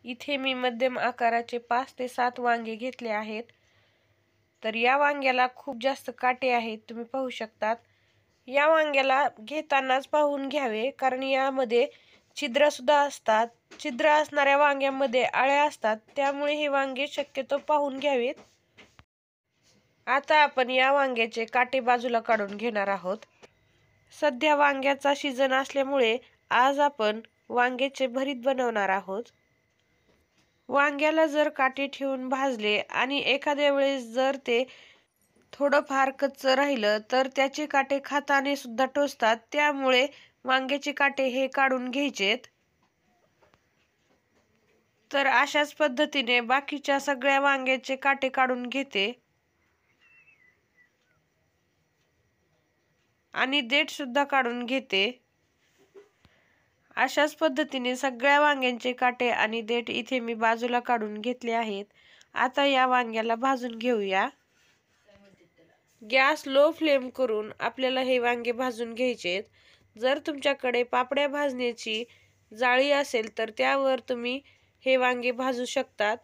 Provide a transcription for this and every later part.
इथे मी मध्यम आकाराचे 5 ते 7 वांगे घेतले आहेत। तर या वांग्याला खूप जास्त काटे आहेत, तुम्ही पाहू शकतात। या वांग्याला घेतानाच पाहून घ्यावे, कारण यामध्ये छिद्र सुद्धा असतात। छिद्र असणाऱ्या वांग्यामध्ये अळ्या असतात, त्यामुळे हे वांगे शक्यतो पाहून घ्यावेत। आता आपण या वांग्याचे काटे बाजूला काढून घेणार आहोत। सध्या वांग्याचा सीझन असल्यामुळे आज आपण वांग्याचे भरीत बनवणार आहोत। वांग्याला जर काटे ठेवून भाजले आणि एखाद्या वेळेस जर ते थोडंफार कच्चं राहिलं तर त्याचे काटे खाताने सुद्धा टोचतात, त्यामुळे वांग्याचे काटे हे काढून घ्यायचेत। तर अशाच पद्धतीने बाकीच्या सगळ्या वांग्याचे काटे काढून घेते आणि देठ सुद्धा काढून घेते। अशाच पद्धतीने सगळ्या वांग्यांचे काटे आणि देठ इथे मी बाजूला काढून घेतले आहेत। आता या वांग्याला भाजून घेऊया। गॅस लो फ्लेम करून आपल्याला हे वांगे भाजून घ्यायचेत। जर तुमच्याकडे पापड्या भाजण्याची जाळी असेल तर त्यावर तुम्ही हे वांगे भाजू शकतात।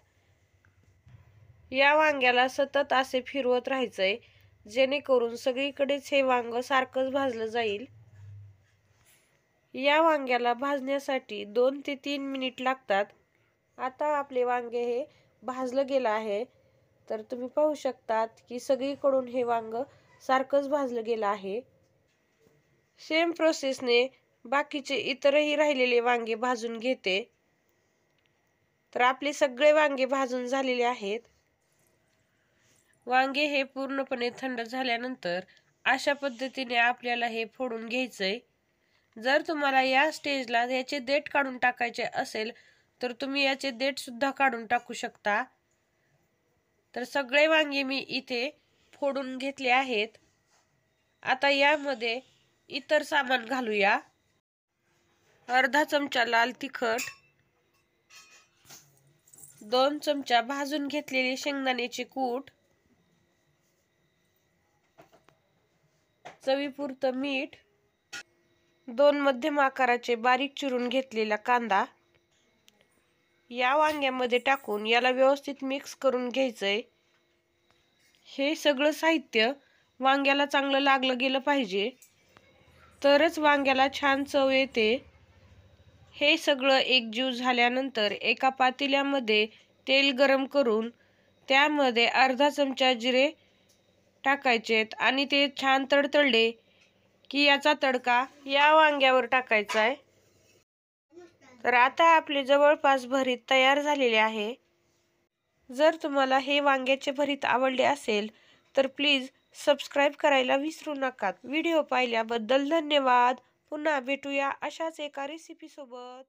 या वांग्याला सतत असे फिरवत राहायचंय, जेणेकरून सगळीकडेच हे वांग सारखंच भाजलं जाईल। या वांग्याला भाजण्यासाठी 2 ते 3 मिनिट लागतात। आता आपले वांगे हे भाजलं गेलं आहे, तर तुम्ही पाहू शकतात की सगळीकडून हे वांग सारखंच भाजलं गेलं आहे। सेम प्रोसेसने बाकीचे इतरही राहिलेले वांगे भाजून घेते। तर आपले सगळे वांगे भाजून झालेले आहेत। वांगे हे पूर्णपणे थंड झाल्यानंतर अशा पद्धतीने आपल्याला हे फोडून घ्यायचंय। जर तुम्हाला या स्टेजला याचे देठ काढून टाकायचे असेल तर तुम्ही याचे देठ सुद्धा काढून टाकू शकता। तर सगळे वांगे मी इथे फोडून घेतले आहेत। आता यामध्ये इतर सामान घालूया। अर्धा चमचा लाल तिखट, 2 चमचा भाजून घेतलेले शेंगदाण्याचे कूट, चवीपुरतं मीठ, 2 मध्यम आकाराचे बारीक चिरून घेतलेला कांदा या वांग्यामध्ये टाकून याला व्यवस्थित मिक्स करून घ्यायचंय। हे सगळं साहित्य वांग्याला चांगलं लागलं गेलं पाहिजे, तरच वांग्याला छान चव येते। हे सगळं एकजीव झाल्यानंतर एका पातेल्यामध्ये तेल गरम करून त्यामध्ये अर्धा चमचा जिरे टाकायचेत आणि ते छान तडतडले की याचा तडका या वांग्यावर टाकायचा आहे। तर आता आपले जवळपास भरीत तयार झालेले आहे। जर तुम्हाला हे वांग्याचे भरीत आवडले असेल तर प्लीज सबस्क्राईब करायला विसरू नका। व्हिडिओ पाहिल्याबद्दल धन्यवाद। पुन्हा भेटूया अशाच एका रेसिपी सोबत।